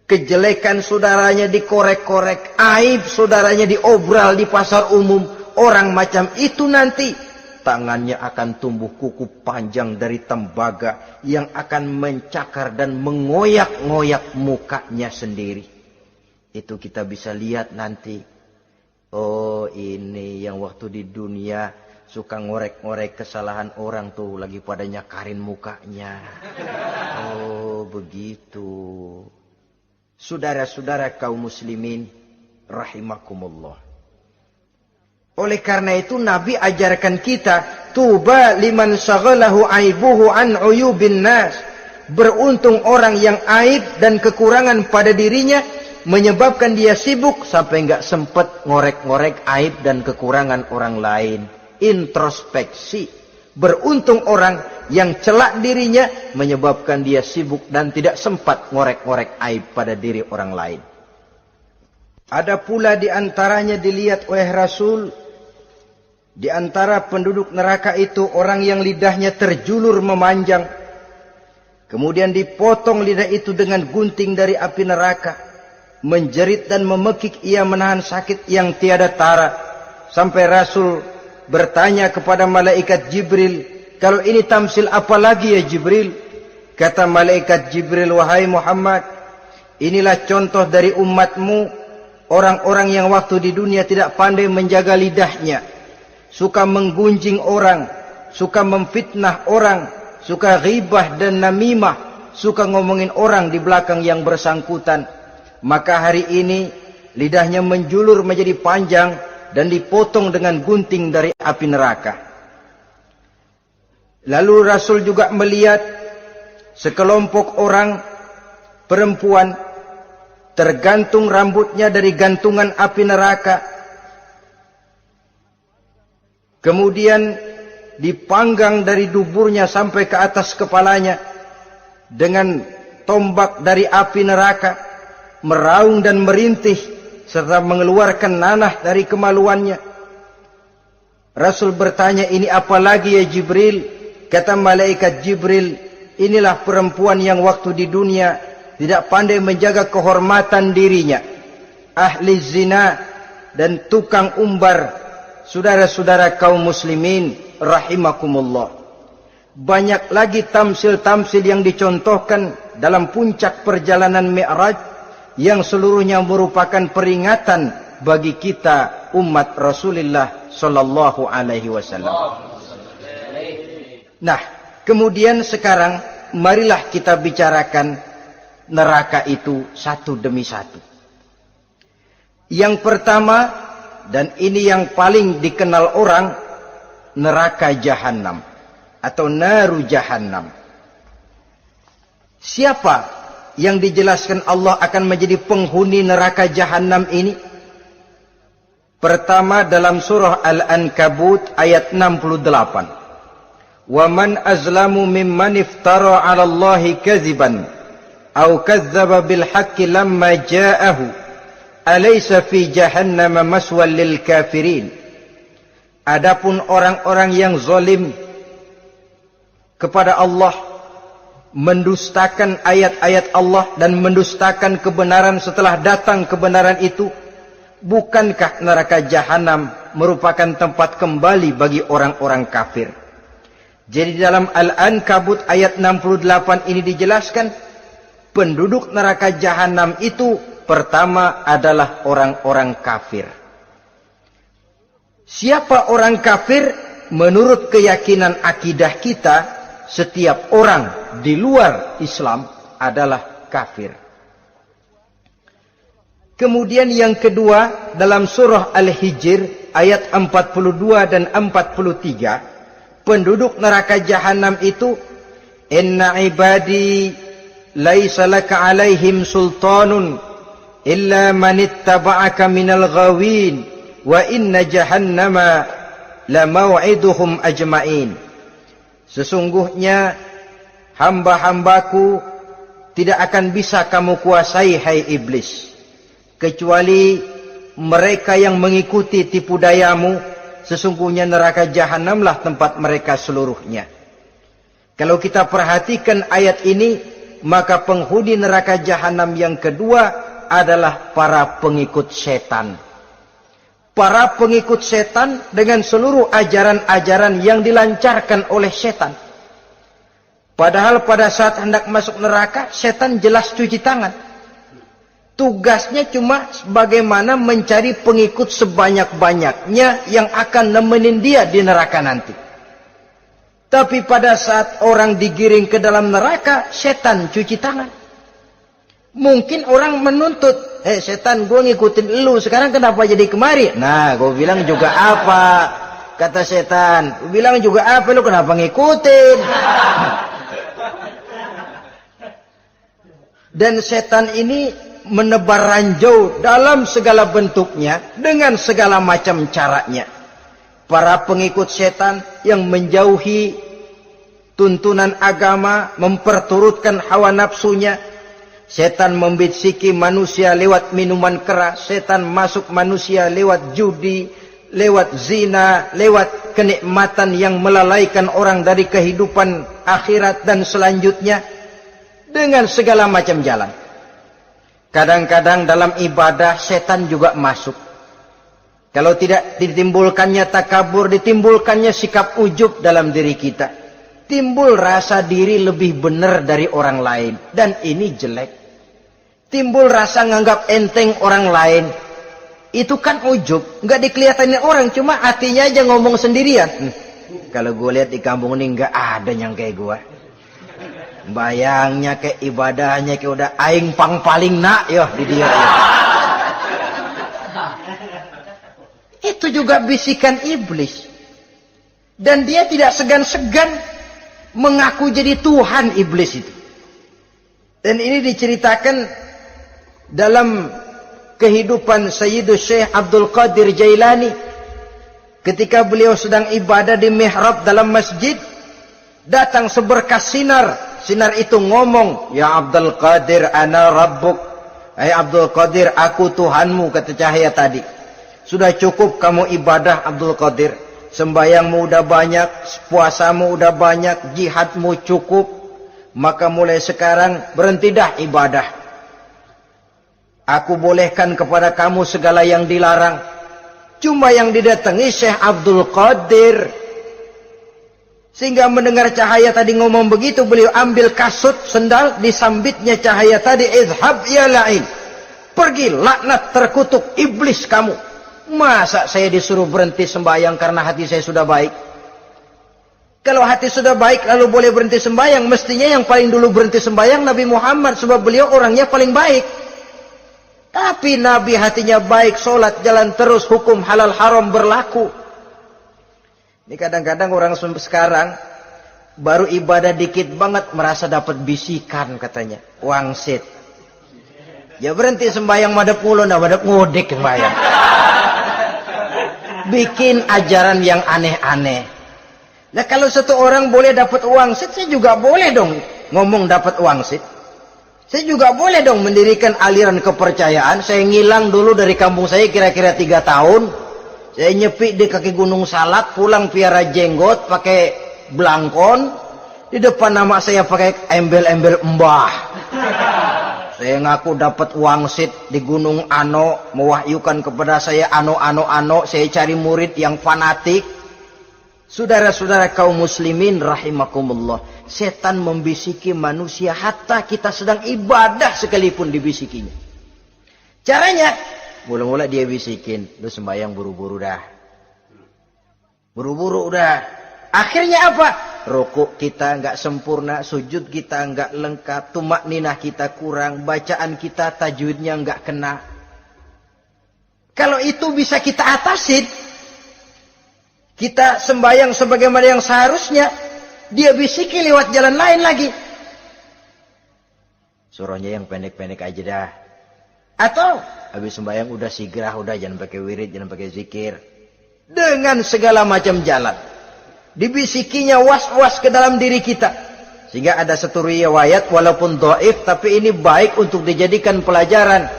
[SPEAKER 1] Kejelekan saudaranya dikorek-korek, aib saudaranya diobral di pasar umum. Orang macam itu nanti tangannya akan tumbuh kuku panjang dari tembaga yang akan mencakar dan mengoyak-ngoyak mukanya sendiri. Itu kita bisa lihat nanti. Oh, ini yang waktu di dunia suka ngorek-ngorek kesalahan orang tuh lagi pada nyakarin mukanya. Oh, begitu. Saudara-saudara kaum muslimin rahimakumullah. Oleh karena itu Nabi ajarkan kita, tuba liman syaghalahu aibuhu an uyubin nas. Beruntung orang yang aib dan kekurangan pada dirinya menyebabkan dia sibuk sampai enggak sempat ngorek-ngorek aib dan kekurangan orang lain. Introspeksi. Beruntung orang yang celak dirinya menyebabkan dia sibuk dan tidak sempat ngorek-ngorek aib pada diri orang lain. Ada pula di antaranya dilihat oleh Rasul, di antara penduduk neraka itu orang yang lidahnya terjulur memanjang, kemudian dipotong lidah itu dengan gunting dari api neraka, menjerit dan memekik ia menahan sakit yang tiada tara, sampai Rasul bertanya kepada malaikat Jibril, kalau ini tamsil apa lagi ya Jibril? Kata malaikat Jibril, wahai Muhammad, inilah contoh dari umatmu, orang-orang yang waktu di dunia tidak pandai menjaga lidahnya, suka menggunjing orang, suka memfitnah orang, suka ghibah dan namimah, suka ngomongin orang di belakang yang bersangkutan. Maka hari ini lidahnya menjulur menjadi panjang dan dipotong dengan gunting dari api neraka. Lalu Rasul juga melihat sekelompok orang perempuan tergantung rambutnya dari gantungan api neraka, kemudian dipanggang dari duburnya sampai ke atas kepalanya dengan tombak dari api neraka, meraung dan merintih serta mengeluarkan nanah dari kemaluannya. Rasul bertanya, ini apa lagi ya Jibril? Kata malaikat Jibril, inilah perempuan yang waktu di dunia tidak pandai menjaga kehormatan dirinya, ahli zina dan tukang umbar. Saudara-saudara kaum muslimin rahimakumullah, Banyak lagi tamsil-tamsil yang dicontohkan dalam puncak perjalanan Mi'raj yang seluruhnya merupakan peringatan bagi kita umat Rasulullah sallallahu alaihi wasallam. Nah, kemudian sekarang marilah kita bicarakan neraka itu satu demi satu. Yang pertama, dan ini yang paling dikenal orang, neraka Jahannam atau naru Jahannam. Siapa yang dijelaskan Allah akan menjadi penghuni neraka Jahannam ini? Pertama dalam surah Al-Ankabut ayat 68. Wa man azlamu mimman iftara 'ala Allahi kadziban aw kadzdzaba bil haqqi lamma ja'ahu alaysa fi jahannam maswal lil kafirin. Adapun orang-orang yang zalim kepada Allah, mendustakan ayat-ayat Allah dan mendustakan kebenaran setelah datang kebenaran itu, bukankah neraka Jahannam merupakan tempat kembali bagi orang-orang kafir? Jadi dalam Al-Ankabut ayat 68 ini dijelaskan, penduduk neraka Jahannam itu pertama adalah orang-orang kafir. Siapa orang kafir? Menurut keyakinan akidah kita, setiap orang di luar Islam adalah kafir. Kemudian yang kedua dalam surah Al-Hijr ayat 42 dan 43, penduduk neraka Jahannam itu, inna ibadi laisa laka alaihim sultanun illa man ittaba'aka minal ghawin wa inna jahannama la maw'iduhum ajma'in. Sesungguhnya hamba-hambaku tidak akan bisa kamu kuasai, hai iblis, kecuali mereka yang mengikuti tipu dayamu. Sesungguhnya neraka Jahannamlah tempat mereka seluruhnya. Kalau kita perhatikan ayat ini, maka penghuni neraka Jahannam yang kedua adalah para pengikut setan. Para pengikut setan dengan seluruh ajaran-ajaran yang dilancarkan oleh setan. Padahal pada saat hendak masuk neraka, setan jelas cuci tangan. Tugasnya cuma bagaimana mencari pengikut sebanyak-banyaknya yang akan nemenin dia di neraka nanti. Tapi pada saat orang digiring ke dalam neraka, setan cuci tangan. Mungkin orang menuntut, setan, gue ngikutin lu, sekarang kenapa jadi kemari? Nah, gue bilang juga apa? Kata setan, gue bilang juga apa, lu kenapa ngikutin? Dan setan ini menebar ranjau dalam segala bentuknya, dengan segala macam caranya. Para pengikut setan yang menjauhi tuntunan agama, memperturutkan hawa nafsunya. Setan membisiki manusia lewat minuman keras, setan masuk manusia lewat judi, lewat zina, lewat kenikmatan yang melalaikan orang dari kehidupan akhirat dan selanjutnya, dengan segala macam jalan. Kadang-kadang dalam ibadah setan juga masuk. Kalau tidak ditimbulkannya takabur, ditimbulkannya sikap ujub dalam diri kita. Timbul rasa diri lebih benar dari orang lain, dan ini jelek. Timbul rasa nganggap enteng orang lain, itu kan ujub, nggak dikelihatanin orang, cuma hatinya aja ngomong sendirian. Kalau gue lihat di kampung ini nggak ada yang kayak gue. Bayangnya kayak ibadahnya kayak udah aing pang paling nak ya di dia. Ya. Itu juga bisikan iblis, dan dia tidak segan-segan mengaku jadi Tuhan iblis itu. Dan ini diceritakan dalam kehidupan Sayyidus Syekh Abdul Qadir Jailani. Ketika beliau sedang ibadah di mihrab dalam masjid, datang seberkas sinar. Sinar itu ngomong, ya Abdul Qadir ana rabbuk. Hai Abdul Qadir, aku Tuhanmu, kata cahaya tadi. Sudah cukup kamu ibadah Abdul Qadir. Sembayangmu udah banyak, puasamu udah banyak, jihadmu cukup. Maka mulai sekarang berhenti dah ibadah. Aku bolehkan kepada kamu segala yang dilarang. Cuma yang didatangi Syekh Abdul Qadir. Sehingga mendengar cahaya tadi ngomong begitu, beliau ambil kasut sendal, disambitnya cahaya tadi, izhab ya la'in. Pergi, laknat, terkutuk, iblis kamu. Masa saya disuruh berhenti sembahyang karena hati saya sudah baik? Kalau hati sudah baik lalu boleh berhenti sembahyang, mestinya yang paling dulu berhenti sembahyang Nabi Muhammad, sebab beliau orangnya paling baik. Tapi Nabi hatinya baik, sholat jalan terus, hukum halal haram berlaku. Ini kadang-kadang orang sekarang baru ibadah dikit banget merasa dapat bisikan katanya, wangsit. Ya berhenti sembahyang madep mulu, nah madep ngudek sembahyang. Bikin ajaran yang aneh-aneh. Nah kalau satu orang boleh dapat wangsit, saya juga boleh dong ngomong dapat wangsit. Saya juga boleh dong mendirikan aliran kepercayaan. Saya ngilang dulu dari kampung saya kira-kira 3 tahun. Saya nyepi di kaki Gunung Salak, pulang piara jenggot, pakai belangkon. Di depan nama saya pakai embel-embel mbah. Saya ngaku dapat wangsit di Gunung Ano, mewahyukan kepada saya ano. Saya cari murid yang fanatik. Saudara-saudara kaum muslimin rahimakumullah, setan membisiki manusia hatta kita sedang ibadah sekalipun dibisikinya. Caranya, mula-mula dia bisikin, lu sembahyang buru-buru dah. Buru-buru udah. Akhirnya apa? Rukuk kita enggak sempurna, sujud kita enggak lengkap, tumakninah kita kurang, bacaan kita tajwidnya enggak kena. Kalau itu bisa kita atasin, kita sembahyang sebagaimana yang seharusnya, dia bisiki lewat jalan lain lagi. Suruhnya yang pendek-pendek aja dah. Atau habis sembahyang udah sigrah, udah jangan pakai wirid, jangan pakai zikir. Dengan segala macam jalan. Dibisikinya was-was ke dalam diri kita. Sehingga ada satu riwayat walaupun dhaif, tapi ini baik untuk dijadikan pelajaran.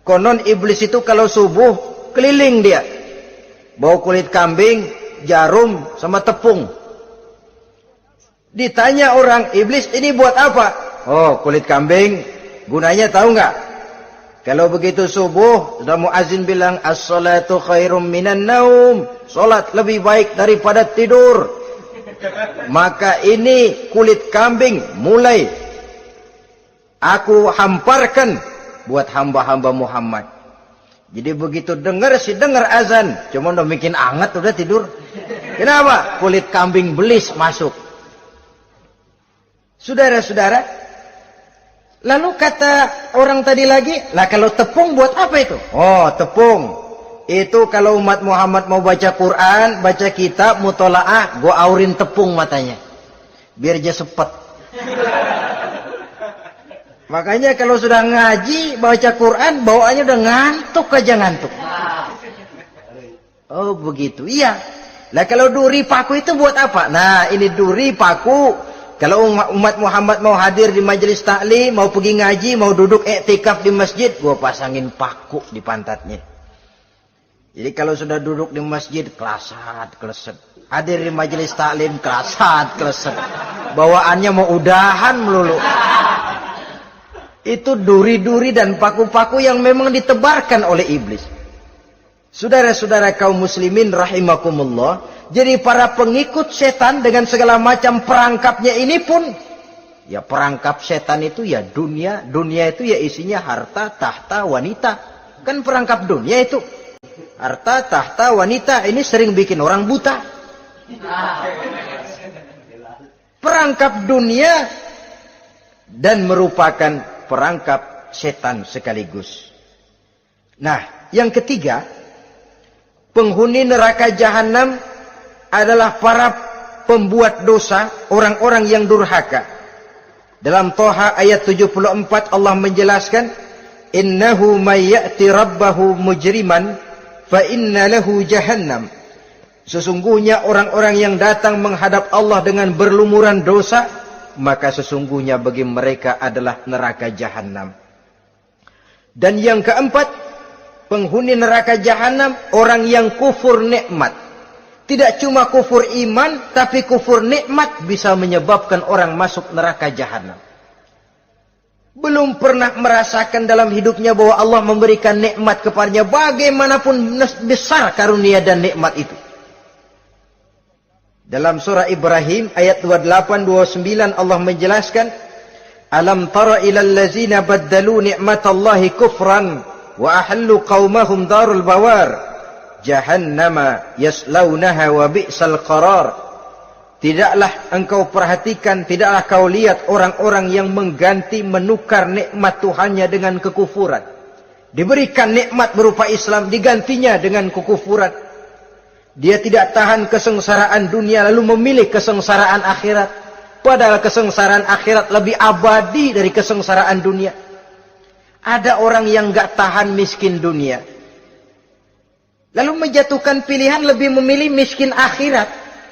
[SPEAKER 1] Konon iblis itu kalau subuh keliling dia. Bawa kulit kambing, jarum, sama tepung. Ditanya orang, iblis ini buat apa? Oh, kulit kambing. Gunanya tahu nggak? Kalau begitu subuh, sudah muazin bilang, as-salatu khairum minan naum. Salat lebih baik daripada tidur. Maka ini kulit kambing mulai aku hamparkan buat hamba-hamba Muhammad. Jadi begitu dengar azan, cuma udah bikin anget udah tidur. Kenapa? Kulit kambing belis masuk. Saudara-saudara, lalu kata orang tadi lagi, lah kalau tepung buat apa itu? Oh, tepung. Itu kalau umat Muhammad mau baca Quran, baca kitab, mutolaah, gua aurin tepung matanya. Biar dia sepet. Makanya kalau sudah ngaji, baca Quran, bawaannya udah ngantuk aja ngantuk. Oh begitu, iya. Nah kalau duri paku itu buat apa? Nah ini duri paku. Kalau umat Muhammad mau hadir di majelis taklim, mau pergi ngaji, mau duduk iktikaf di masjid, gua pasangin paku di pantatnya. Jadi kalau sudah duduk di masjid, kelasat, kleset. Hadir di majelis taklim, kelasat, kleset. Bawaannya mau udahan melulu. Itu duri-duri dan paku-paku yang memang ditebarkan oleh iblis. Saudara-saudara kaum muslimin rahimakumullah, jadi para pengikut setan dengan segala macam perangkapnya ini pun, ya perangkap setan itu ya dunia. Dunia itu ya isinya harta, tahta, wanita. Kan perangkap dunia itu. Harta, tahta, wanita, ini sering bikin orang buta. Perangkap dunia dan merupakan perangkap setan sekaligus. Nah, yang ketiga, penghuni neraka jahanam adalah para pembuat dosa, orang-orang yang durhaka. Dalam Toha ayat 74 Allah menjelaskan, innahu may ya'ti rabbahu mujriman fa inna lahu jahannam. Sesungguhnya orang-orang yang datang menghadap Allah dengan berlumuran dosa, maka sesungguhnya bagi mereka adalah neraka jahanam. Dan yang keempat, penghuni neraka jahanam orang yang kufur nikmat. Tidak cuma kufur iman, tapi kufur nikmat bisa menyebabkan orang masuk neraka jahanam. Belum pernah merasakan dalam hidupnya bahwa Allah memberikan nikmat kepadanya, bagaimanapun besar karunia dan nikmat itu. Dalam surah Ibrahim ayat 28-29 Allah menjelaskan, Alam tara ilal ladzina baddalu ni'matallahi kufran wa ahallu qaumahum darul bawar jahannama yaslaunaha wa bi'sal qarar. Tidaklah engkau perhatikan, tidaklah kau lihat orang-orang yang mengganti, menukar nikmat Tuhannya dengan kekufuran. Diberikan nikmat berupa Islam, digantinya dengan kekufuran. Dia tidak tahan kesengsaraan dunia lalu memilih kesengsaraan akhirat. Padahal kesengsaraan akhirat lebih abadi dari kesengsaraan dunia. Ada orang yang gak tahan miskin dunia, lalu menjatuhkan pilihan lebih memilih miskin akhirat.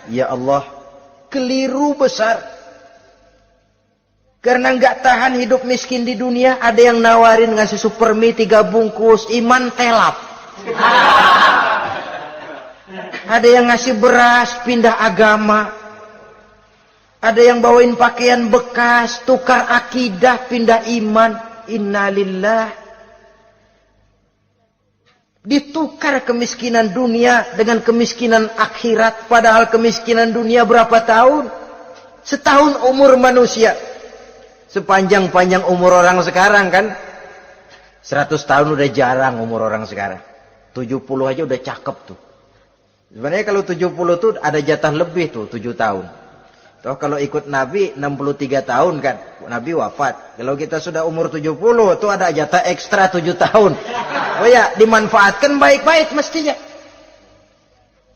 [SPEAKER 1] Ya Allah, keliru besar. Karena gak tahan hidup miskin di dunia, ada yang nawarin ngasih super mie 3 bungkus, iman telap. Ada yang ngasih beras, pindah agama. Ada yang bawain pakaian bekas, tukar akidah, pindah iman. Innalillah. Ditukar kemiskinan dunia dengan kemiskinan akhirat. Padahal kemiskinan dunia berapa tahun? Setahun umur manusia. Sepanjang-panjang umur orang sekarang kan. 100 tahun udah jarang umur orang sekarang. 70 aja udah cakep tuh. Sebenarnya kalau 70 tuh ada jatah lebih tuh, 7 tahun. Toh kalau ikut Nabi 63 tahun kan, Nabi wafat. Kalau kita sudah umur 70 tuh ada jatah ekstra 7 tahun. Oh ya, dimanfaatkan baik-baik mestinya.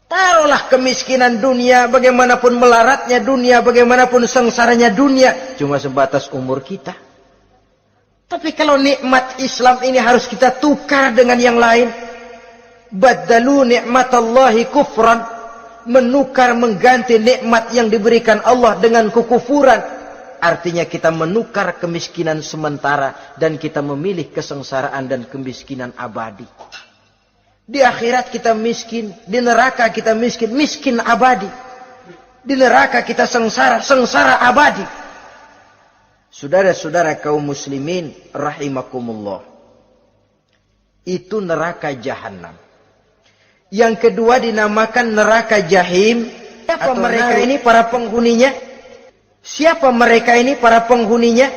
[SPEAKER 1] Taruhlah kemiskinan dunia, bagaimanapun melaratnya dunia, bagaimanapun sengsaranya dunia, cuma sebatas umur kita. Tapi kalau nikmat Islam ini harus kita tukar dengan yang lain. Baddalu ni'matallahi kufran, menukar, mengganti nikmat yang diberikan Allah dengan kekufuran. Artinya kita menukar kemiskinan sementara dan kita memilih kesengsaraan dan kemiskinan abadi. Di akhirat kita miskin, di neraka kita miskin, miskin abadi. Di neraka kita sengsara, sengsara abadi. Saudara-saudara kaum muslimin rahimakumullah. Itu neraka jahanam. Yang kedua dinamakan neraka jahim. Siapa mereka ini para penghuninya? Siapa mereka ini para penghuninya?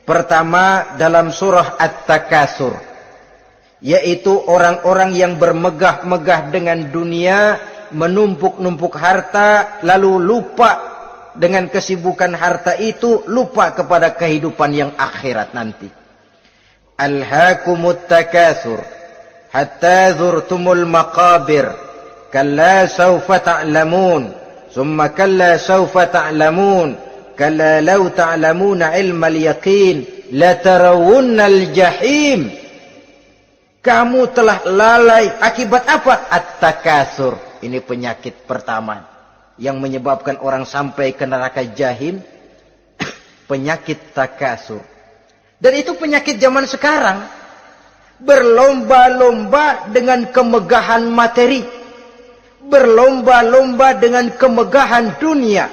[SPEAKER 1] Pertama dalam surah At-Takatsur, yaitu orang-orang yang bermegah-megah dengan dunia, menumpuk-numpuk harta, lalu lupa dengan kesibukan harta itu, lupa kepada kehidupan yang akhirat nanti. Alhaakumut takatsur hatta zurtumul maqabir kalla sawfa ta'lamun thumma kalla sawfa ta'lamun kalla law ta'lamuna ilmal yaqin la tarawunnal jahim. Kamu telah lalai akibat apa? At-takatsur. Ini penyakit pertama yang menyebabkan orang sampai ke neraka jahim. Penyakit takatsur. Dan itu penyakit zaman sekarang. Berlomba-lomba dengan kemegahan materi, berlomba-lomba dengan kemegahan dunia.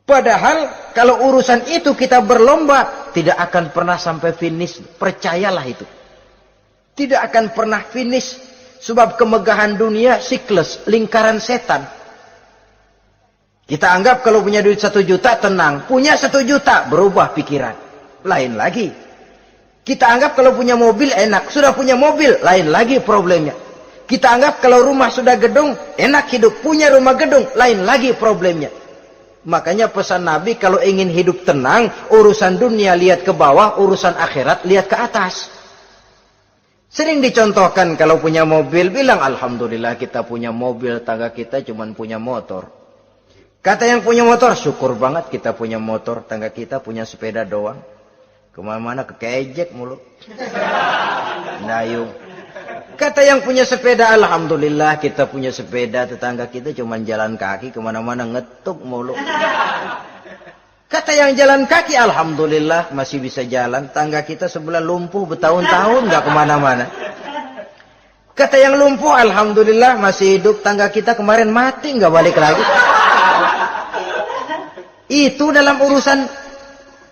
[SPEAKER 1] Padahal kalau urusan itu kita berlomba, tidak akan pernah sampai finish. Percayalah itu, tidak akan pernah finish. Sebab kemegahan dunia siklus, lingkaran setan. Kita anggap kalau punya duit 1 juta tenang, punya 1 juta berubah pikiran, lain lagi. Kita anggap kalau punya mobil enak, sudah punya mobil, lain lagi problemnya. Kita anggap kalau rumah sudah gedung, enak hidup, punya rumah gedung, lain lagi problemnya. Makanya pesan Nabi kalau ingin hidup tenang, urusan dunia lihat ke bawah, urusan akhirat lihat ke atas. Sering dicontohkan kalau punya mobil, bilang alhamdulillah kita punya mobil, tangga kita cuma punya motor. Kata yang punya motor, syukur banget kita punya motor, tangga kita punya sepeda doang. Kemana-mana kekejek mulu. Dayung. Kata yang punya sepeda, alhamdulillah kita punya sepeda, tetangga kita cuma jalan kaki, kemana-mana ngetuk mulu. Kata yang jalan kaki, alhamdulillah masih bisa jalan, tangga kita sebelah lumpuh bertahun-tahun gak kemana-mana. Kata yang lumpuh, alhamdulillah masih hidup, tangga kita kemarin mati gak balik lagi. Itu dalam urusan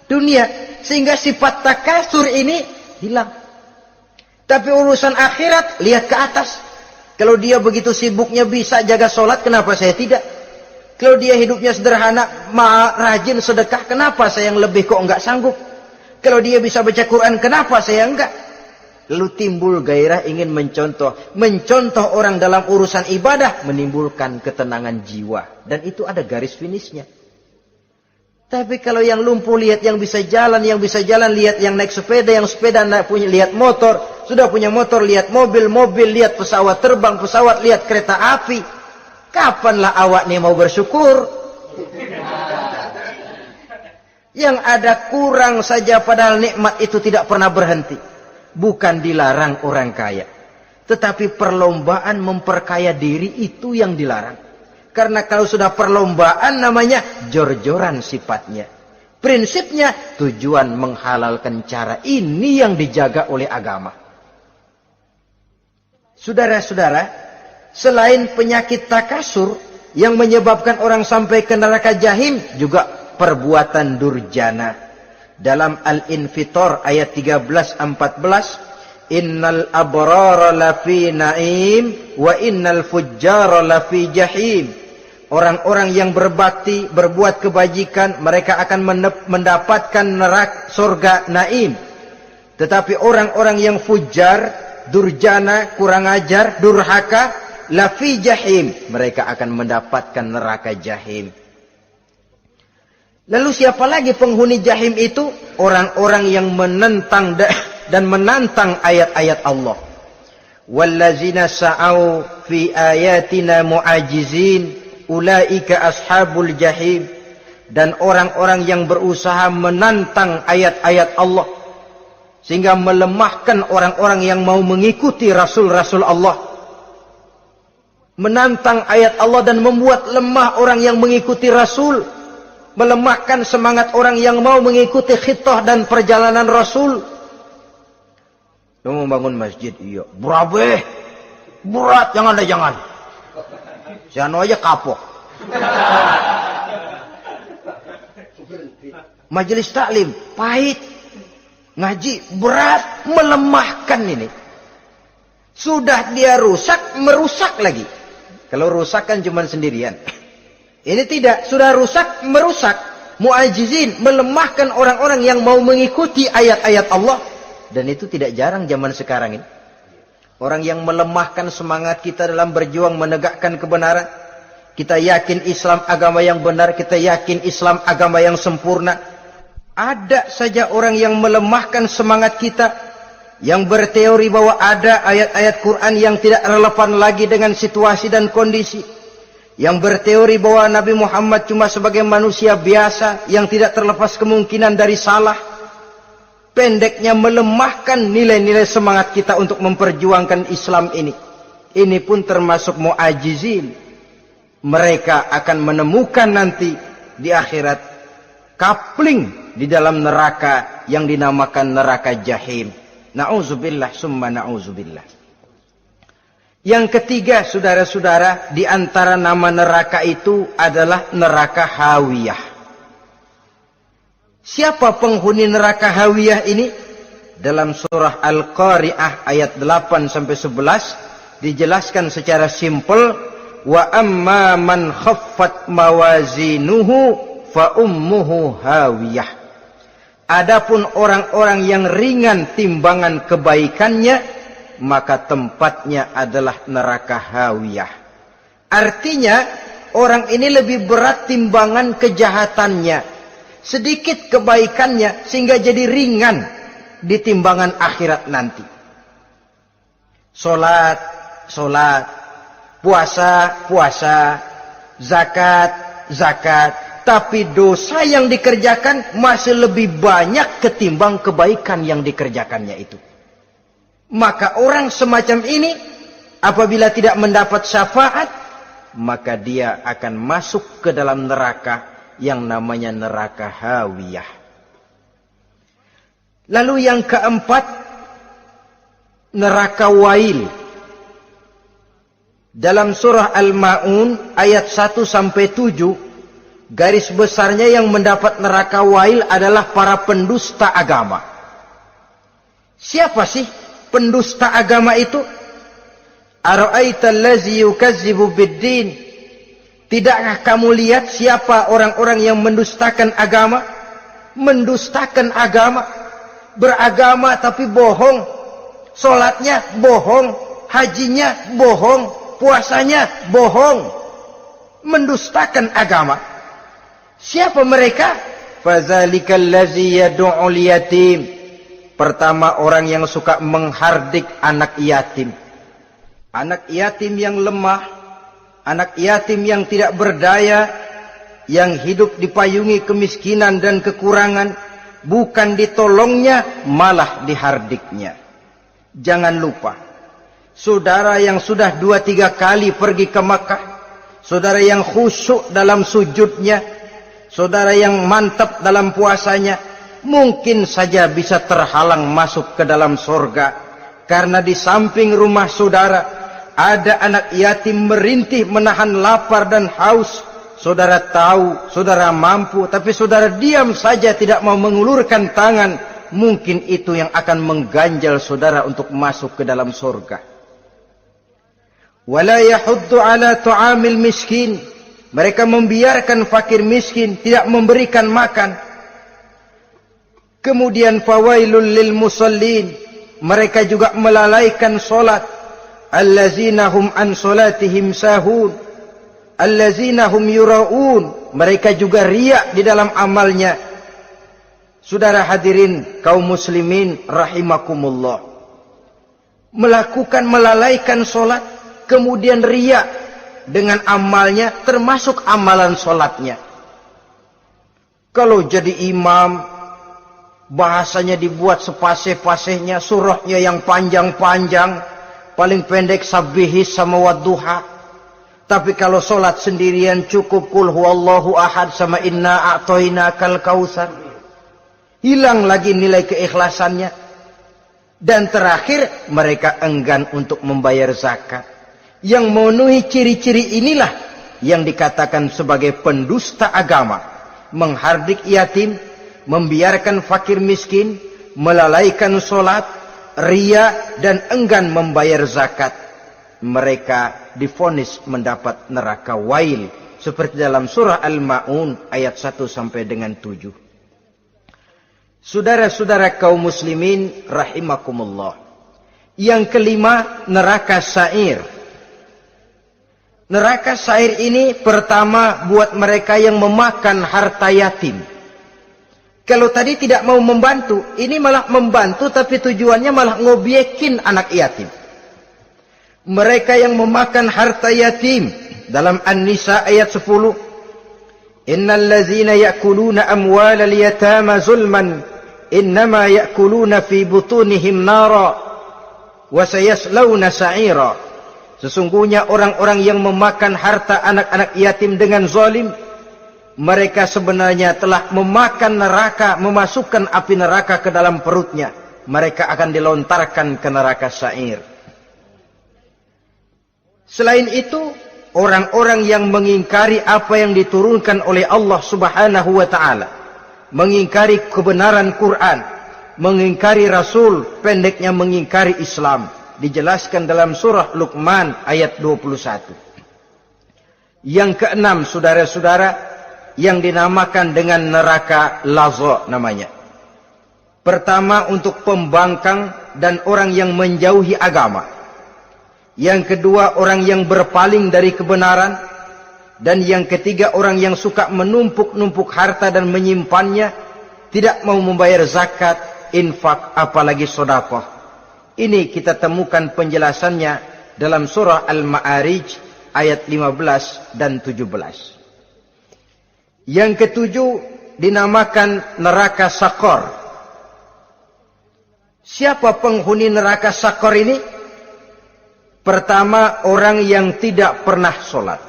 [SPEAKER 1] dunia. Sehingga sifat takatsur ini hilang. Tapi urusan akhirat, lihat ke atas. Kalau dia begitu sibuknya bisa jaga sholat, kenapa saya tidak? Kalau dia hidupnya sederhana, rajin sedekah, kenapa saya yang lebih kok enggak sanggup? Kalau dia bisa baca Quran, kenapa saya enggak? Lalu timbul gairah ingin mencontoh. Mencontoh orang dalam urusan ibadah menimbulkan ketenangan jiwa. Dan itu ada garis finishnya. Tapi kalau yang lumpuh lihat yang bisa jalan lihat yang naik sepeda, yang sepeda punya lihat motor, sudah punya motor lihat mobil, lihat pesawat terbang, pesawat lihat kereta api. Kapanlah awak nih mau bersyukur? Yang ada kurang saja padahal nikmat itu tidak pernah berhenti. Bukan dilarang orang kaya, tetapi perlombaan memperkaya diri itu yang dilarang. Karena kalau sudah perlombaan namanya jor-joran sifatnya. Prinsipnya tujuan menghalalkan cara ini yang dijaga oleh agama. Saudara-saudara, selain penyakit takasur yang menyebabkan orang sampai ke neraka jahim, juga perbuatan durjana. Dalam Al-Infitor ayat 13-14, innal abrara lafi na'im wa innal fujjara lafi jahim. Orang-orang yang berbakti, berbuat kebajikan, mereka akan mendapatkan neraka surga naim. Tetapi orang-orang yang fujar, durjana, kurang ajar, durhaka, lafi jahim, mereka akan mendapatkan neraka jahim. Lalu siapa lagi penghuni jahim itu? Orang-orang yang menentang dan menantang ayat-ayat Allah. Wallazina sa'au fi ayatina mu'ajizin ulaika ashabul jahim. Dan orang-orang yang berusaha menantang ayat-ayat Allah sehingga melemahkan orang-orang yang mau mengikuti rasul-rasul Allah. Menantang ayat Allah dan membuat lemah orang yang mengikuti rasul. Melemahkan semangat orang yang mau mengikuti khitah dan perjalanan Rasul. Lu mau bangun masjid, iya. Berabe, berat, jangan. Jangan aja kapok. Majelis taklim, pahit. Ngaji, berat, melemahkan ini. Sudah dia rusak, merusak lagi. Kalau rusak kan cuma sendirian. Ini tidak, sudah rusak, merusak. Mu'ajizin, melemahkan orang-orang yang mau mengikuti ayat-ayat Allah. Dan itu tidak jarang zaman sekarang ini. Orang yang melemahkan semangat kita dalam berjuang menegakkan kebenaran. Kita yakin Islam agama yang benar, kita yakin Islam agama yang sempurna. Ada saja orang yang melemahkan semangat kita. Yang berteori bahwa ada ayat-ayat Quran yang tidak relevan lagi dengan situasi dan kondisi. Yang berteori bahwa Nabi Muhammad cuma sebagai manusia biasa yang tidak terlepas kemungkinan dari salah. Pendeknya melemahkan nilai-nilai semangat kita untuk memperjuangkan Islam ini. Ini pun termasuk mu'ajizin. Mereka akan menemukan nanti di akhirat kapling di dalam neraka yang dinamakan neraka jahim. Na'udzubillah summa na'udzubillah. Yang ketiga, saudara-saudara, di antara nama neraka itu adalah neraka hawiyah. Siapa penghuni neraka hawiyah ini? Dalam surah Al-Qari'ah ayat 8-11 dijelaskan secara simpel, wa amma man khaffat mawazinuhu fa ummuhu hawiyah. Adapun orang-orang yang ringan timbangan kebaikannya, maka tempatnya adalah neraka hawiyah. Artinya orang ini lebih berat timbangan kejahatannya, sedikit kebaikannya sehingga jadi ringan di timbangan akhirat nanti. Salat, puasa, zakat, tapi dosa yang dikerjakan masih lebih banyak ketimbang kebaikan yang dikerjakannya itu. Maka orang semacam ini apabila tidak mendapat syafaat, maka dia akan masuk ke dalam neraka yang namanya neraka hawiyah. Lalu yang keempat, neraka wail. Dalam surah Al-Ma'un ayat 1-7, garis besarnya yang mendapat neraka wail adalah para pendusta agama. Siapa sih pendusta agama itu? Ara'aita allazi yukazzibu biddin. Tidakkah kamu lihat siapa orang-orang yang mendustakan agama? Mendustakan agama. Beragama tapi bohong. Salatnya bohong. Hajinya bohong. Puasanya bohong. Mendustakan agama. Siapa mereka? Fadzalikal ladzi yad'ul yatim. Pertama, orang yang suka menghardik anak yatim. Anak yatim yang lemah, anak yatim yang tidak berdaya, yang hidup dipayungi kemiskinan dan kekurangan, bukan ditolongnya, malah dihardiknya. Jangan lupa, saudara yang sudah 2-3 kali pergi ke Makkah, saudara yang khusyuk dalam sujudnya, saudara yang mantap dalam puasanya, mungkin saja bisa terhalang masuk ke dalam surga. Karena di samping rumah saudara ada anak yatim merintih menahan lapar dan haus. Saudara tahu, saudara mampu, tapi saudara diam saja tidak mau mengulurkan tangan. Mungkin itu yang akan mengganjal saudara untuk masuk ke dalam surga. Wala yahuddu ala tu'amil miskin. Mereka membiarkan fakir miskin, tidak memberikan makan. Kemudian fawailul lil musallin. Mereka juga melalaikan solat. Allazina hum an solatihim sahun. Allazina hum yura'un. Mereka juga riak di dalam amalnya. Saudara hadirin kaum muslimin rahimakumullah. Melalaikan solat. Kemudian riak dengan amalnya, termasuk amalan solatnya. Kalau jadi imam, bahasanya dibuat sepasih-pasihnya, surahnya yang panjang-panjang, paling pendek sabbihis sama wadduha. Tapi kalau solat sendirian cukup qul huwallahu ahad sama inna a'tainakal kautsar. Hilang lagi nilai keikhlasannya. Dan terakhir, mereka enggan untuk membayar zakat. Yang memenuhi ciri-ciri inilah yang dikatakan sebagai pendusta agama. Menghardik yatim, membiarkan fakir miskin, melalaikan solat, ria, dan enggan membayar zakat. Mereka divonis mendapat neraka wail. Seperti dalam surah Al-Ma'un ayat 1 sampai dengan 7. Saudara-saudara kaum muslimin rahimakumullah. Yang kelima, neraka sa'ir. Neraka sa'ir ini pertama buat mereka yang memakan harta yatim. Kalau tadi tidak mau membantu, ini malah membantu tapi tujuannya malah ngobyekin anak yatim. Mereka yang memakan harta yatim dalam An-Nisa ayat 10. Innal ladzina ya'kuluna amwalal yatama zulman innama ya'kuluna fi butunihim nara wa sayaslawna sa'ira. Sesungguhnya orang-orang yang memakan harta anak-anak yatim dengan zalim, mereka sebenarnya telah memakan neraka, memasukkan api neraka ke dalam perutnya. Mereka akan dilontarkan ke neraka sa'ir. Selain itu, orang-orang yang mengingkari apa yang diturunkan oleh Allah Subhanahu wa ta'ala, mengingkari kebenaran Quran, mengingkari Rasul, pendeknya mengingkari Islam, dijelaskan dalam surah Luqman ayat 21. Yang keenam, saudara-saudara, yang dinamakan dengan neraka laza namanya. Pertama, untuk pembangkang dan orang yang menjauhi agama. Yang kedua, orang yang berpaling dari kebenaran. Dan yang ketiga, orang yang suka menumpuk-numpuk harta dan menyimpannya, tidak mau membayar zakat, infak, apalagi sedekah. Ini kita temukan penjelasannya dalam surah Al-Ma'arij ayat 15 dan 17. Yang ketujuh dinamakan neraka Sakor. Siapa penghuni neraka Sakor ini? Pertama, orang yang tidak pernah sholat.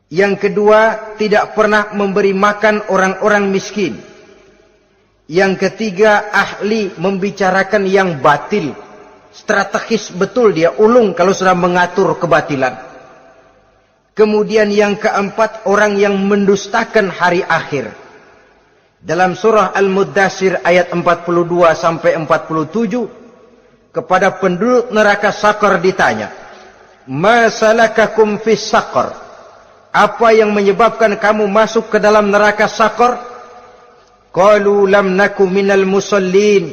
[SPEAKER 1] Yang kedua, tidak pernah memberi makan orang-orang miskin. Yang ketiga, ahli membicarakan yang batil. Strategis betul dia, ulung kalau sudah mengatur kebatilan. Kemudian yang keempat, orang yang mendustakan hari akhir. Dalam surah Al-Muddatsir ayat 42 sampai 47, kepada penduduk neraka Saqar ditanya, "Ma salakakum fis Saqar?" Apa yang menyebabkan kamu masuk ke dalam neraka Saqar? Qalu lam naku minal musallin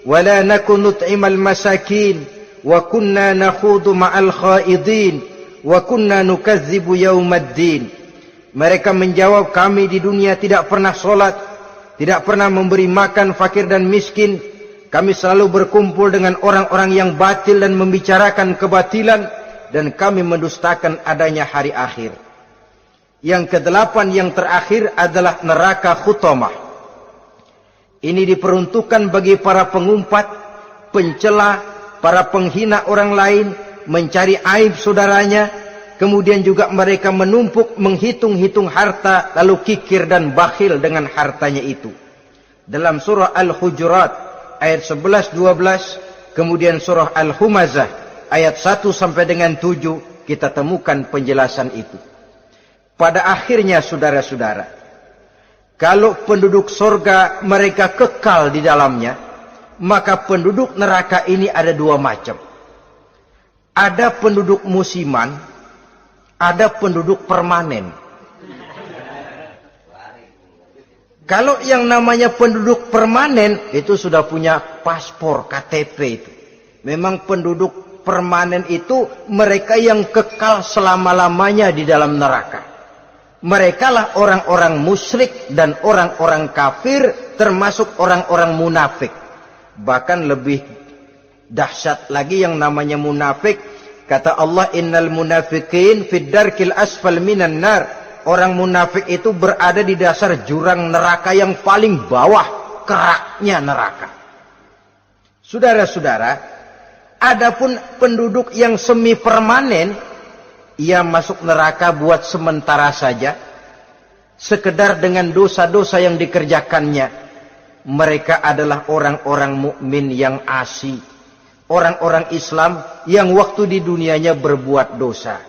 [SPEAKER 1] wa la naku nut'imal masakin wa kunna nakhudu ma'al khaidin wa kunna nukadzibu yaumaddin. Mereka menjawab, kami di dunia tidak pernah sholat, tidak pernah memberi makan fakir dan miskin. Kami selalu berkumpul dengan orang-orang yang batil dan membicarakan kebatilan, dan kami mendustakan adanya hari akhir. Yang kedelapan, yang terakhir adalah neraka Khutamah. Ini diperuntukkan bagi para pengumpat, pencela, para penghina orang lain, mencari aib saudaranya, kemudian juga mereka menumpuk, menghitung-hitung harta, lalu kikir dan bakhil dengan hartanya itu. Dalam surah Al-Hujurat ayat 11-12, kemudian surah Al-Humazah ayat 1 sampai dengan 7, kita temukan penjelasan itu. Pada akhirnya saudara-saudara, kalau penduduk surga mereka kekal di dalamnya, maka penduduk neraka ini ada dua macam. Ada penduduk musiman, ada penduduk permanen. Kalau yang namanya penduduk permanen itu sudah punya paspor KTP itu. Memang penduduk permanen itu mereka yang kekal selama-lamanya di dalam neraka. Mereka lah orang-orang musyrik dan orang-orang kafir, termasuk orang-orang munafik. Bahkan lebih dahsyat lagi yang namanya munafik. Kata Allah, innal munafiqin fid darkil asfal minan nar. Orang munafik itu berada di dasar jurang neraka yang paling bawah, keraknya neraka. Saudara-saudara, adapun penduduk yang semi permanen, ia masuk neraka buat sementara saja, sekedar dengan dosa-dosa yang dikerjakannya. Mereka adalah orang-orang mukmin yang asli, orang-orang Islam yang waktu di dunianya berbuat dosa.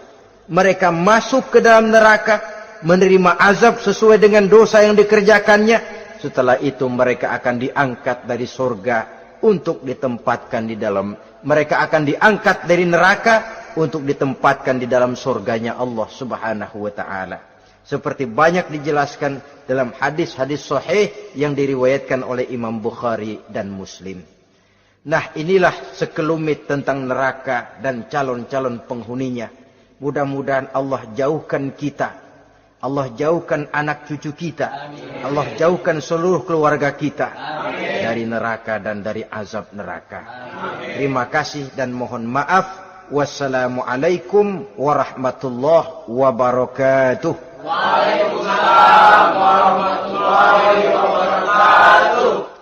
[SPEAKER 1] Mereka masuk ke dalam neraka, menerima azab sesuai dengan dosa yang dikerjakannya. Setelah itu mereka akan diangkat dari surga untuk ditempatkan di dalam. Mereka akan diangkat dari neraka untuk ditempatkan di dalam surganya Allah Subhanahu wa ta'ala. Seperti banyak dijelaskan dalam hadis-hadis sahih yang diriwayatkan oleh Imam Bukhari dan Muslim. Nah, inilah sekelumit tentang neraka dan calon-calon penghuninya. Mudah-mudahan Allah jauhkan kita, Allah jauhkan anak cucu kita, amin. Allah jauhkan seluruh keluarga kita, amin. Dari neraka dan dari azab neraka. Amin. Terima kasih dan mohon maaf. Wassalamualaikum warahmatullahi wabarakatuh.
[SPEAKER 2] Waalaikumsalam warahmatullahi wabarakatuh.